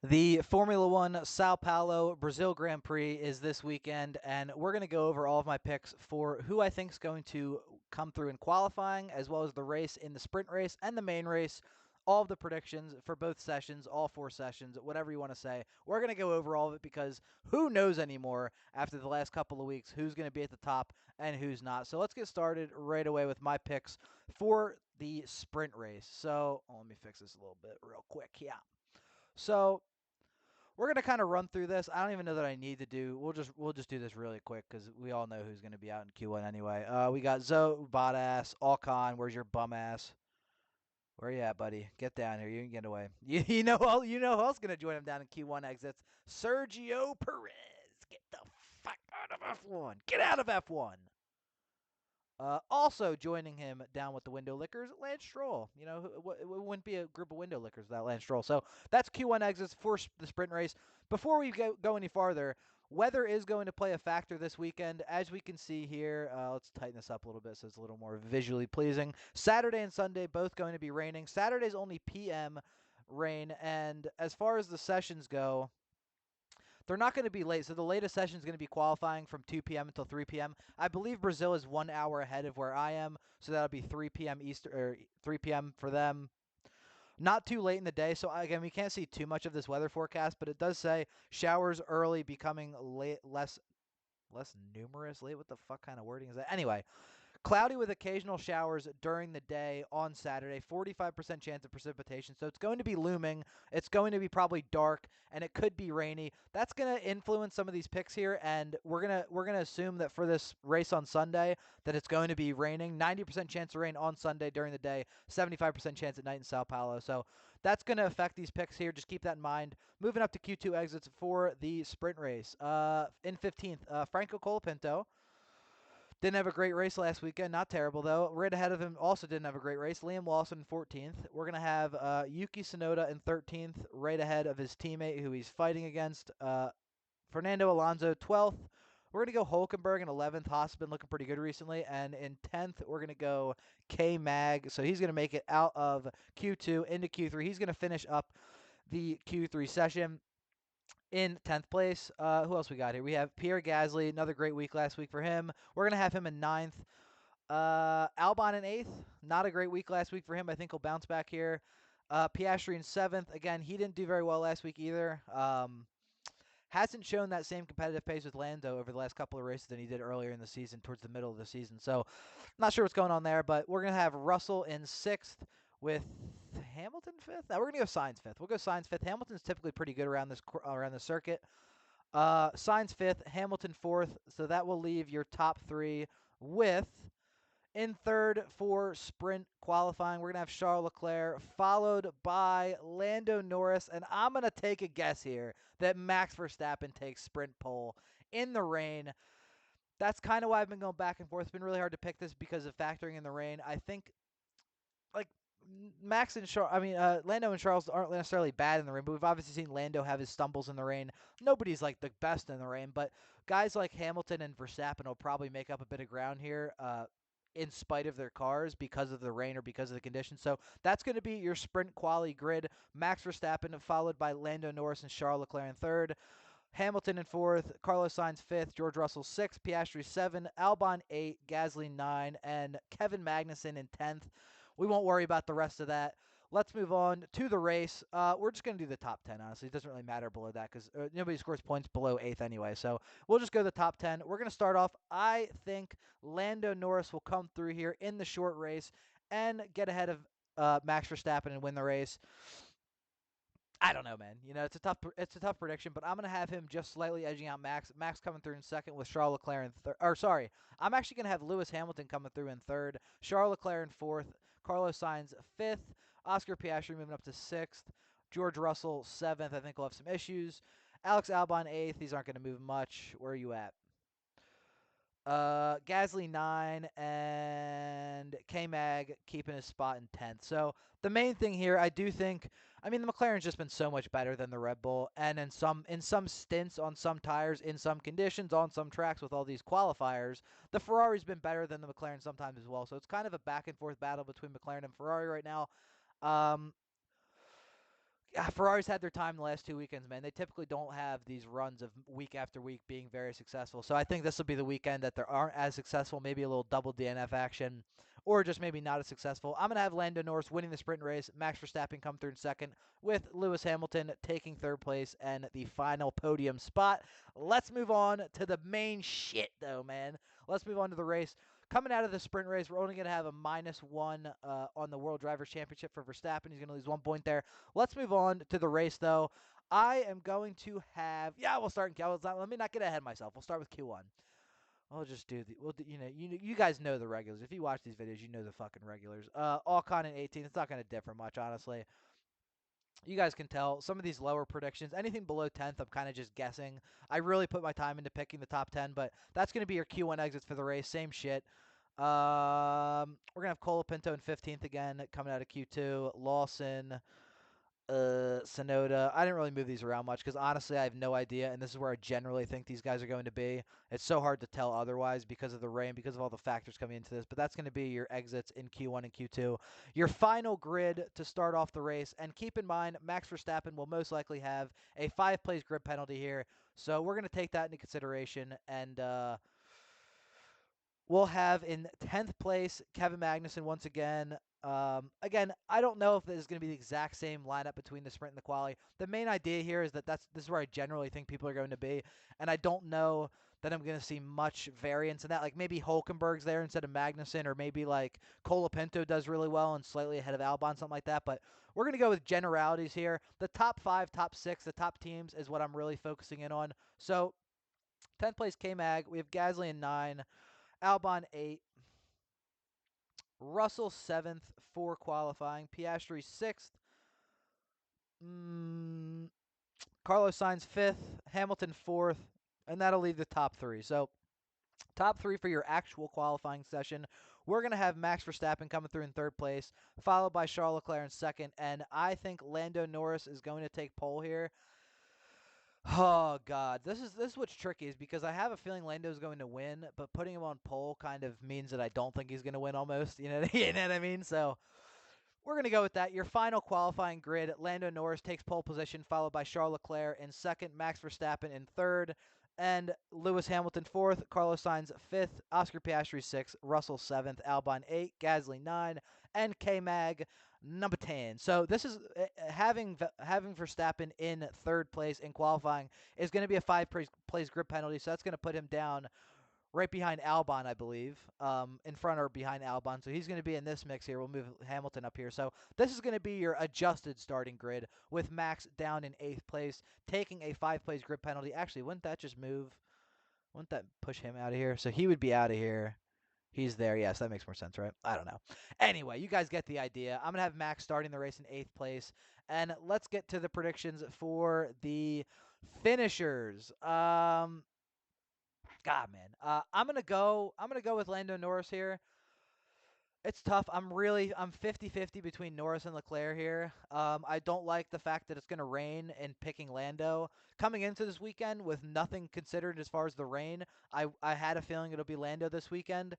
The Formula One Sao Paulo Brazil Grand Prix is this weekend, and we're going to go over all of my picks for who I think is going to come through in qualifying, as well as the race in the sprint race and the main race. All of the predictions for both sessions, all four sessions, whatever you want to say. We're going to go over all of it because who knows anymore after the last couple of weeks who's going to be at the top and who's not. So let's get started right away with my picks for the sprint race. So let me fix this a little bit real quick. Yeah. So we're gonna kind of run through this. I don't even know that I need to do. We'll just do this really quick because we all know who's gonna be out in Q1 anyway. We got Zoe, Bottas, Alcon. Where's your bum ass? Where you at, buddy? Get down here. You can get away. You know who else gonna join him down in Q1 exits? Sergio Perez. Get the fuck out of F1. Get out of F1. Also joining him down with the window lickers, Lance Stroll. It wouldn't be a group of window lickers without Lance Stroll. So that's Q1 exits for the sprint race. Before we go any farther, weather is going to play a factor this weekend. As we can see here, let's tighten this up a little bit so it's a little more visually pleasing. Saturday and Sunday both going to be raining. Saturday's only PM rain, and as far as the sessions go, they're not going to be late. So the latest session is going to be qualifying from 2 p.m. until 3 p.m. I believe Brazil is 1 hour ahead of where I am, so that'll be 3 p.m. Eastern or 3 p.m. for them. Not too late in the day, so again, we can't see too much of this weather forecast, but it does say showers early, becoming late, less numerous. Late, what the fuck kind of wording is that? Anyway, cloudy with occasional showers during the day on Saturday, 45% chance of precipitation. So it's going to be looming. It's going to be probably dark, and it could be rainy. That's going to influence some of these picks here, and we're gonna assume that for this race on Sunday that it's going to be raining. 90% chance of rain on Sunday during the day, 75% chance at night in Sao Paulo. So that's going to affect these picks here. Just keep that in mind. Moving up to Q2 exits for the sprint race. In 15th, Franco Colapinto. Didn't have a great race last weekend. Not terrible, though. Right ahead of him also didn't have a great race. Liam Lawson in 14th. We're going to have Yuki Tsunoda in 13th, right ahead of his teammate who he's fighting against. Fernando Alonso, 12th. We're going to go Hulkenberg in 11th. Haas has been looking pretty good recently. And in 10th, we're going to go K Mag. So he's going to make it out of Q2 into Q3. He's going to finish up the Q3 session in 10th place. Who else we got here? We have Pierre Gasly, another great week last week for him. We're going to have him in 9th. Albon in 8th. Not a great week last week for him. I think he'll bounce back here. Piastri in 7th. Again, he didn't do very well last week either. Hasn't shown that same competitive pace with Lando over the last couple of races than he did earlier in the season, towards the middle of the season. So, not sure what's going on there, but we're going to have Russell in 6th with Hamilton 5th. Now, we're going to go Sainz 5th. We'll go Sainz 5th. Hamilton's typically pretty good around the circuit. Sainz 5th, Hamilton 4th. So that will leave your top three with in third for sprint qualifying. We're going to have Charles Leclerc, followed by Lando Norris. And I'm going to take a guess here that Max Verstappen takes sprint pole in the rain. That's kind of why I've been going back and forth. It's been really hard to pick this because of factoring in the rain. I think, like, Lando and Charles aren't necessarily bad in the rain, but we've obviously seen Lando have his stumbles in the rain. Nobody's like the best in the rain, but guys like Hamilton and Verstappen will probably make up a bit of ground here. In spite of their cars because of the rain or because of the conditions. So that's going to be your sprint quali grid. Max Verstappen followed by Lando Norris and Charles Leclerc in third. Hamilton in fourth, Carlos Sainz fifth, George Russell sixth, Piastri 7, Albon 8, Gasly 9, and Kevin Magnussen in 10th. We won't worry about the rest of that. Let's move on to the race. We're just going to do the top 10, honestly. It doesn't really matter below that because nobody scores points below 8th anyway. So we'll just go the top 10. We're going to start off. I think Lando Norris will come through here in the short race and get ahead of Max Verstappen and win the race. I don't know, man. It's a tough prediction, but I'm gonna have him just slightly edging out Max. Max coming through in second with Charles Leclerc in third. Or sorry, I'm actually gonna have Lewis Hamilton coming through in third, Charles Leclerc in fourth, Carlos Sainz fifth, Oscar Piastri moving up to sixth, George Russell seventh. I think we'll have some issues. Alex Albon eighth. These aren't gonna move much. Where are you at? Gasly 9 and K Mag keeping his spot in 10th. So the main thing here, I do think, I mean, the McLaren's just been so much better than the Red Bull, and in some stints on some tires, in some conditions, on some tracks with all these qualifiers, the Ferrari's been better than the McLaren sometimes as well. So it's kind of a back and forth battle between McLaren and Ferrari right now. Um, Ferrari's had their time the last 2 weekends, man. They typically don't have these runs of week after week being very successful. So I think this will be the weekend that they aren't as successful, maybe a little double DNF action, or just maybe not as successful. I'm going to have Lando Norris winning the sprint race, Max Verstappen come through in second, with Lewis Hamilton taking third place and the final podium spot. Let's move on to the main shit, though, man. Let's move on to the race. Coming out of the sprint race, we're only going to have a -1 on the World Drivers' Championship for Verstappen. He's going to lose 1 point there. Let's move on to the race, though. I am going to have, we'll start in Q1. Let me not get ahead of myself. We'll start with Q1. I'll just do you guys know the regulars. If you watch these videos, you know the fucking regulars. Alcon in 18. It's not going to differ much, honestly. You guys can tell some of these lower predictions, anything below 10th, I'm kind of just guessing. I really put my time into picking the top 10, but that's going to be your Q1 exits for the race. Same shit. We're going to have Colapinto in 15th again, coming out of Q2. Lawson, Sonoda. I didn't really move these around much because honestly, I have no idea, and this is where I generally think these guys are going to be. It's so hard to tell otherwise because of the rain, because of all the factors coming into this. But that's going to be your exits in Q1 and Q2. Your final grid to start off the race, and keep in mind, Max Verstappen will most likely have a 5-place grid penalty here, so we're going to take that into consideration, and we'll have in 10th place Kevin Magnussen once again. Again, I don't know if this is going to be the exact same lineup between the sprint and the quali. The main idea here is that this is where I generally think people are going to be, and I don't know that I'm going to see much variance in that. Like maybe Hulkenberg's there instead of Magnussen, or maybe like Colapinto does really well and slightly ahead of Albon, something like that. But we're going to go with generalities here. The top 5, top 6, the top teams is what I'm really focusing in on. So 10th place K-Mag. We have Gasly in 9. Albon 8, Russell 7th for qualifying, Piastri 6th, Carlos Sainz 5th, Hamilton 4th, and that'll leave the top 3. So top 3 for your actual qualifying session. We're going to have Max Verstappen coming through in 3rd place, followed by Charles Leclerc in 2nd, and I think Lando Norris is going to take pole here. Oh God, this is what's tricky is because I have a feeling Lando's going to win, but putting him on pole kind of means that I don't think he's going to win almost. You know what I mean? So we're going to go with that. Your final qualifying grid: Lando Norris takes pole position, followed by Charles Leclerc in 2nd, Max Verstappen in 3rd, and Lewis Hamilton 4th, Carlos Sainz 5th, Oscar Piastri 6th, Russell 7th, Albon 8, Gasly 9, and K-Mag number 10. So this is having Verstappen in 3rd place in qualifying is going to be a 5-place grid penalty, so that's going to put him down right behind Albon, I believe, in front or behind Albon. So he's going to be in this mix here. We'll move Hamilton up here. So this is going to be your adjusted starting grid with Max down in 8th place, taking a 5-place grid penalty. Actually, wouldn't that push him out of here? So he would be out of here. He's there. Yes, that makes more sense, right? I don't know. Anyway, you guys get the idea. I'm going to have Max starting the race in 8th place. And let's get to the predictions for the finishers. God, man. I'm gonna go with Lando Norris here. It's tough. I'm 50-50 between Norris and Leclerc here. I don't like the fact that it's gonna rain and picking Lando. Coming into this weekend with nothing considered as far as the rain, I had a feeling it'll be Lando this weekend.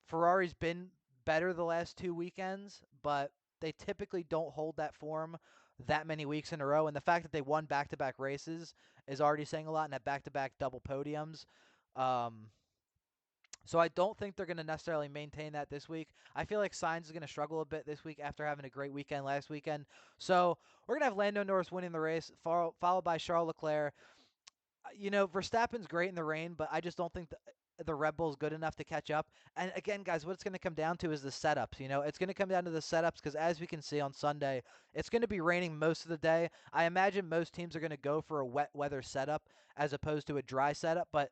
Ferrari's been better the last 2 weekends, but they typically don't hold that form that many weeks in a row. And the fact that they won back-to-back races is already saying a lot, and have back-to-back double podiums. So I don't think they're going to necessarily maintain that this week. I feel like Sainz is going to struggle a bit this week after having a great weekend last weekend. So we're going to have Lando Norris winning the race, followed by Charles Leclerc. Verstappen's great in the rain, but I just don't think the Red Bull's good enough to catch up. And again, guys, what it's going to come down to is the setups. It's going to come down to the setups because as we can see on Sunday, it's going to be raining most of the day. I imagine most teams are going to go for a wet weather setup as opposed to a dry setup. But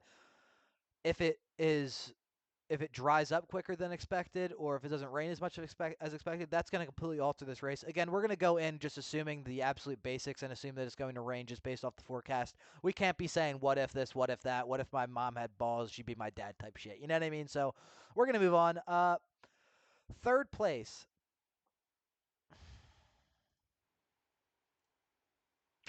if it dries up quicker than expected, or if it doesn't rain as much as expected, that's going to completely alter this race. Again, we're going to go in just assuming the absolute basics and assume that it's going to rain just based off the forecast. We can't be saying, what if this, what if that, what if my mom had balls, she'd be my dad type shit. You know what I mean? So we're going to move on. 3rd place.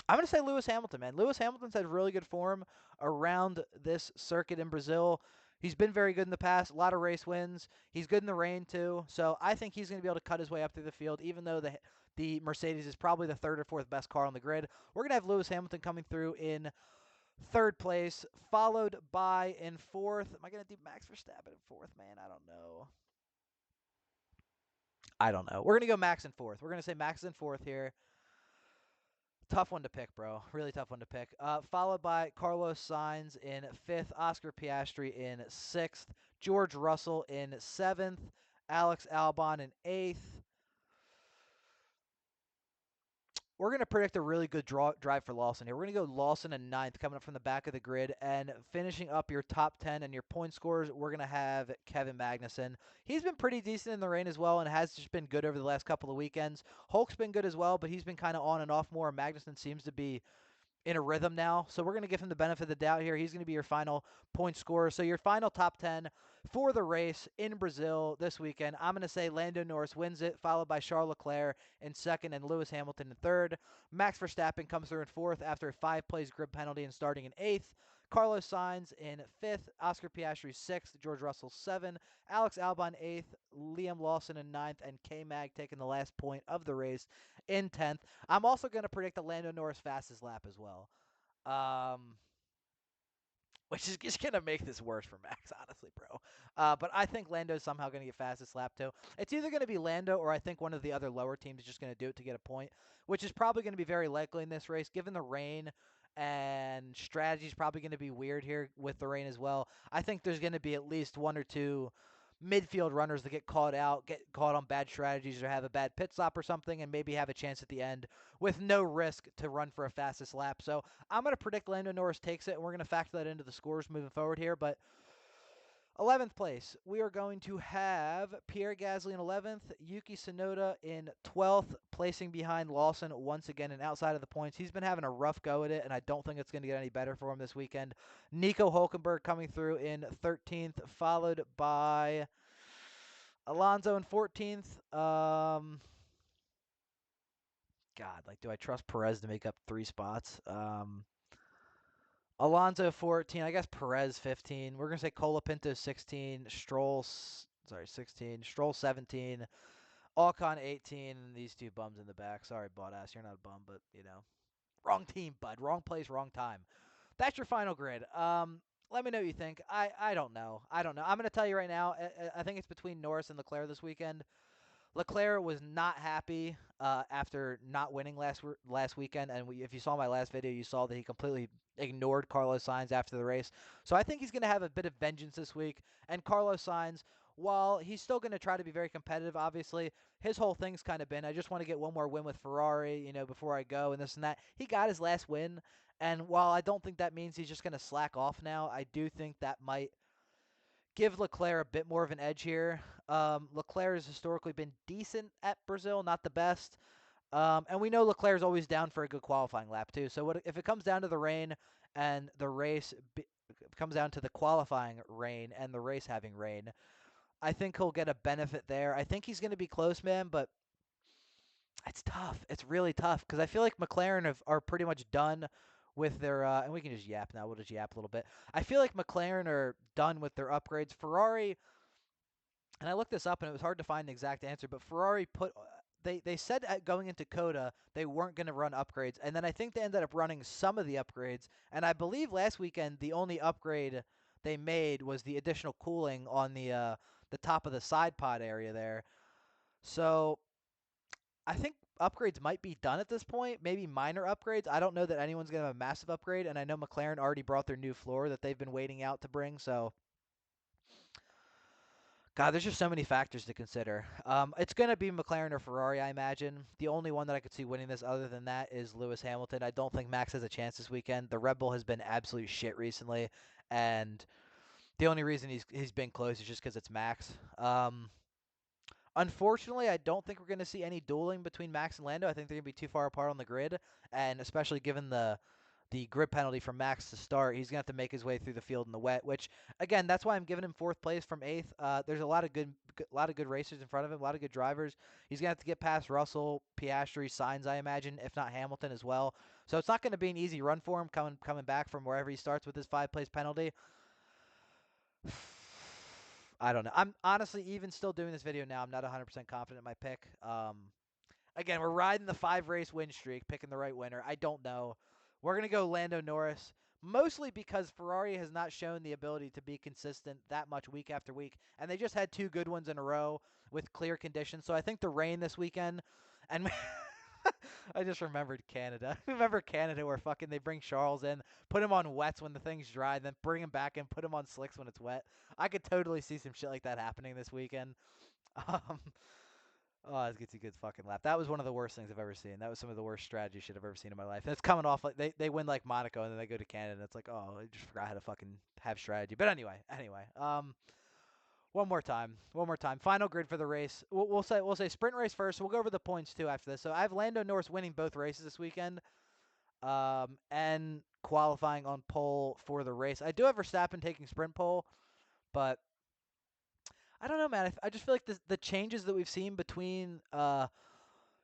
I'm going to say Lewis Hamilton, man. Lewis Hamilton's had really good form around this circuit in Brazil. He's been very good in the past, a lot of race wins. He's good in the rain, too. So I think he's going to be able to cut his way up through the field, even though the Mercedes is probably the third or fourth best car on the grid. We're going to have Lewis Hamilton coming through in third place, followed by in fourth. Am I going to do Max Verstappen in fourth, man? I don't know. We're going to go Max in fourth. We're going to say Max in fourth here. Tough one to pick, bro. Really tough one to pick. Followed by Carlos Sainz in fifth, Oscar Piastri in sixth, George Russell in seventh, Alex Albon in eighth. We're going to predict a really good drive for Lawson here. We're going to go Lawson in ninth, coming up from the back of the grid. And finishing up your top 10 and your point scores, we're going to have Kevin Magnussen. He's been pretty decent in the rain as well and has just been good over the last couple of weekends. Hulk's been good as well, but he's been kind of on and off more. Magnussen seems to be in a rhythm now. So we're going to give him the benefit of the doubt here. He's going to be your final point scorer. So your final top 10 for the race in Brazil this weekend, I'm going to say Lando Norris wins it, followed by Charles Leclerc in second and Lewis Hamilton in third. Max Verstappen comes through in fourth after a 5-place grid penalty and starting in eighth. Carlos Sainz in fifth, Oscar Piastri sixth, George Russell seven, Alex Albon eighth, Liam Lawson in ninth, and K-Mag taking the last point of the race in 10th. I'm also going to predict the Lando Norris fastest lap as well, which is just going to make this worse for Max, honestly, bro. But I think Lando's somehow going to get fastest lap too. It's either going to be Lando or I think one of the other lower teams is just going to do it to get a point, which is probably going to be very likely in this race, given the rain. And strategy is probably going to be weird here with the rain as well. I think there's going to be at least one or two midfield runners that get caught on bad strategies or have a bad pit stop or something and maybe have a chance at the end with no risk to run for a fastest lap. So I'm going to predict Lando Norris takes it, and we're going to factor that into the scores moving forward here. But 11th place, we are going to have Pierre Gasly in 11th, Yuki Tsunoda in 12th, placing behind Lawson once again and outside of the points. He's been having a rough go at it, and I don't think it's going to get any better for him this weekend. Nico Hulkenberg coming through in 13th, followed by Alonso in 14th. Do I trust Perez to make up 3 spots? Alonso 14, I guess Perez 15. We're going to say Colapinto 16, 16, Stroll 17, Ocon 18, and these two bums in the back. Sorry, Bottas, you're not a bum, but, wrong team, bud. Wrong place, wrong time. That's your final grid. Let me know what you think. I don't know. I'm going to tell you right now, I think it's between Norris and Leclerc this weekend. Leclerc was not happy after not winning last weekend, and if you saw my last video, you saw that he completely ignored Carlos Sainz after the race. So I think he's going to have a bit of vengeance this week. And Carlos Sainz, while he's still going to try to be very competitive, obviously, his whole thing's kind of been, I just want to get one more win with Ferrari, before I go and this and that. He got his last win, and while I don't think that means he's just going to slack off now, I do think that might give Leclerc a bit more of an edge here. Leclerc has historically been decent at Brazil, not the best. And we know Leclerc's always down for a good qualifying lap, too. So if it comes down to the rain and the race comes down to the qualifying rain and the race having rain, I think he'll get a benefit there. I think he's going to be close, man, but it's tough. It's really tough because I feel like McLaren are pretty much done with their and we can just yap now. We'll just yap a little bit. I feel like McLaren are done with their upgrades. Ferrari, and I looked this up and it was hard to find the exact answer, but Ferrari they said going into Coda they weren't going to run upgrades, and then I think they ended up running some of the upgrades. And I believe last weekend the only upgrade they made was the additional cooling on the top of the side pod area there. So I think upgrades might be done at this point, maybe minor upgrades. I don't know that anyone's going to have a massive upgrade, and I know McLaren already brought their new floor that they've been waiting out to bring, so God, there's just so many factors to consider. It's going to be McLaren or Ferrari, I imagine. The only one that I could see winning this other than that is Lewis Hamilton. I don't think Max has a chance this weekend. The Red Bull has been absolute shit recently, and the only reason he's been close is just because it's Max. Unfortunately, I don't think we're going to see any dueling between Max and Lando. I think they're going to be too far apart on the grid, and especially given the grid penalty from Max to start, he's going to have to make his way through the field in the wet, which, again, that's why I'm giving him 4th place from 8th. There's a lot of good racers in front of him, a lot of good drivers. He's going to have to get past Russell, Piastri, Sainz, I imagine, if not Hamilton as well. So it's not going to be an easy run for him coming back from wherever he starts with his 5-place penalty. I don't know. I'm honestly, even still doing this video now, I'm not 100% confident in my pick. Again, we're riding the 5-race win streak, picking the right winner. I don't know. We're going to go Lando Norris, mostly because Ferrari has not shown the ability to be consistent that much week after week, and they just had 2 good ones in a row with clear conditions. So I think the rain this weekend, and I just remembered Canada. Remember Canada where fucking they bring Charles in, put him on wets when the thing's dry, then bring him back in, put him on slicks when it's wet. I could totally see some shit like that happening this weekend. Um, Oh, it gets a good fucking laugh. That was one of the worst things I've ever seen. That was some of the worst strategy shit I've ever seen in my life. And it's coming off like they win like Monaco and then they go to Canada and it's like, oh, I just forgot how to fucking have strategy. But anyway. One more time. Final grid for the race. We'll say sprint race first. We'll go over the points too after this. So I have Lando Norris winning both races this weekend. And qualifying on pole for the race. I do have Verstappen taking sprint pole, but I don't know, man. I just feel like the changes that we've seen between,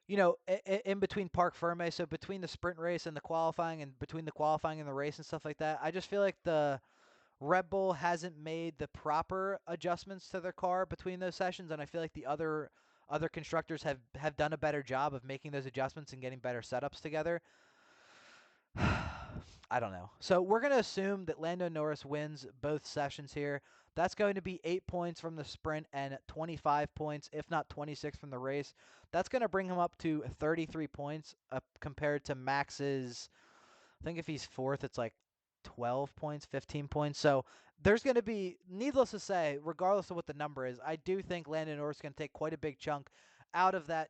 in between Parc Ferme, so between the sprint race and the qualifying, and between the qualifying and the race and stuff like that, I just feel like the Red Bull hasn't made the proper adjustments to their car between those sessions, and I feel like the other constructors have done a better job of making those adjustments and getting better setups together. I don't know. So we're going to assume that Lando Norris wins both sessions here. That's going to be 8 points from the sprint and 25 points, if not 26 from the race. That's going to bring him up to 33 points compared to Max's. I think if he's fourth, it's like 12 points, 15 points. So there's going to be, needless to say, regardless of what the number is, I do think Lando Norris is going to take quite a big chunk out of that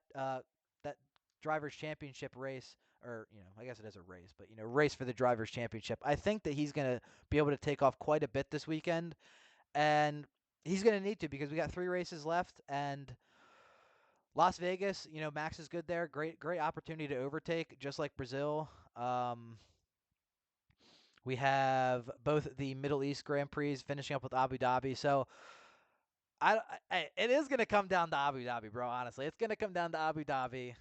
Drivers' Championship race. Or, I guess it is a race, but, race for the Drivers' Championship. I think that he's going to be able to take off quite a bit this weekend. And he's going to need to because we got 3 races left. And Las Vegas, Max is good there. Great opportunity to overtake, just like Brazil. We have both the Middle East Grand Prix finishing up with Abu Dhabi. So it is going to come down to Abu Dhabi, bro, honestly. It's going to come down to Abu Dhabi.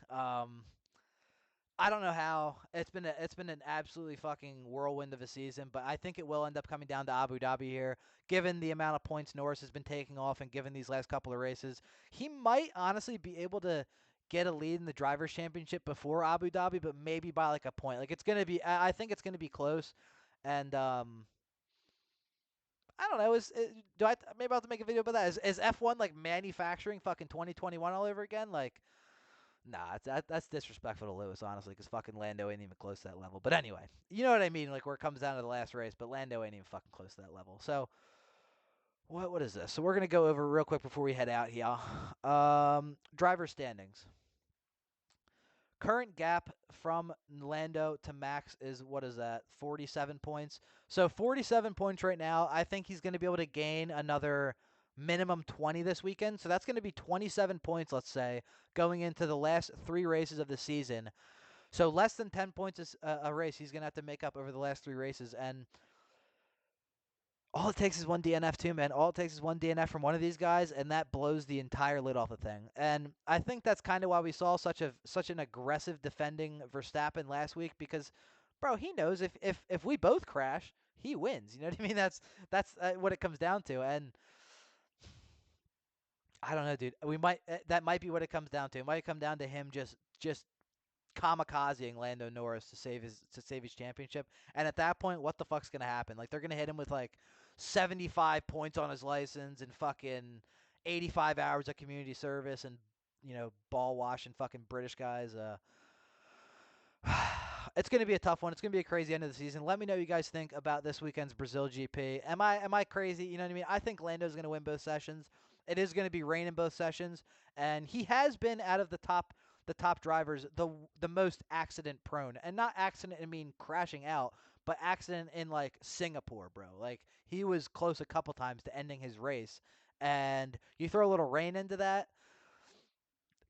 I don't know how. It's been an absolutely fucking whirlwind of a season, but I think it will end up coming down to Abu Dhabi here, given the amount of points Norris has been taking off and given these last couple of races. He might honestly be able to get a lead in the Drivers' Championship before Abu Dhabi, but maybe by like a point. Like it's gonna be. I think it's gonna be close, and I don't know. Maybe I'll have to make a video about that? Is F1 like manufacturing fucking 2021 all over again? Like. Nah, that's disrespectful to Lewis, honestly, because fucking Lando ain't even close to that level. But anyway, you know what I mean, like where it comes down to the last race, but Lando ain't even fucking close to that level. So, what is this? So we're going to go over real quick before we head out here. Driver standings. Current gap from Lando to Max is, what is that, 47 points? So 47 points right now. I think he's going to be able to gain another minimum 20 this weekend. So that's going to be 27 points, let's say, going into the last 3 races of the season. So less than 10 points is a race he's going to have to make up over the last 3 races. And all it takes is one DNF too, man. All it takes is one DNF from one of these guys, and that blows the entire lid off the thing. And I think that's kind of why we saw such an aggressive defending Verstappen last week, because, bro, he knows if we both crash, he wins. You know what I mean? That's what it comes down to. And I don't know, dude. That might be what it comes down to. It might come down to him just kamikazing Lando Norris to save his championship. And at that point, what the fuck's gonna happen? Like they're gonna hit him with like 75 points on his license and fucking 85 hours of community service and ball washing fucking British guys. It's gonna be a tough one. It's gonna be a crazy end of the season. Let me know what you guys think about this weekend's Brazil GP. Am I crazy? You know what I mean? I think Lando's gonna win both sessions. It is gonna be rain in both sessions, and he has been out of the top drivers the most accident prone, and not accident I mean crashing out, but accident in like Singapore, bro. Like he was close a couple times to ending his race, and you throw a little rain into that.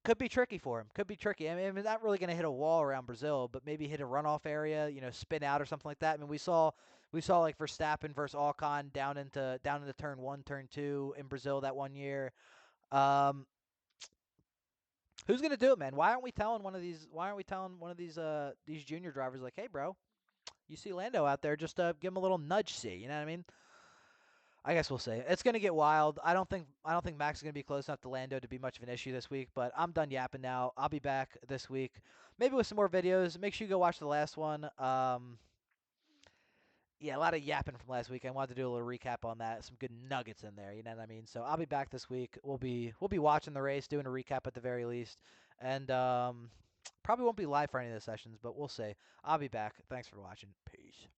Could be tricky for him. Could be tricky. I mean, not really going to hit a wall around Brazil, but maybe hit a runoff area, spin out or something like that. I mean, we saw like Verstappen versus Ocon down into turn 1, turn 2 in Brazil that one year. Who's going to do it, man? Why aren't we telling one of these junior drivers like, "Hey, bro, you see Lando out there, just give him a little nudge, see." You know what I mean? I guess we'll see. It's gonna get wild. I don't think Max is gonna be close enough to Lando to be much of an issue this week. But I'm done yapping now. I'll be back this week, maybe with some more videos. Make sure you go watch the last one. Yeah, a lot of yapping from last week. I wanted to do a little recap on that. Some good nuggets in there. You know what I mean? So I'll be back this week. We'll be watching the race, doing a recap at the very least, and probably won't be live for any of the sessions, but we'll see. I'll be back. Thanks for watching. Peace.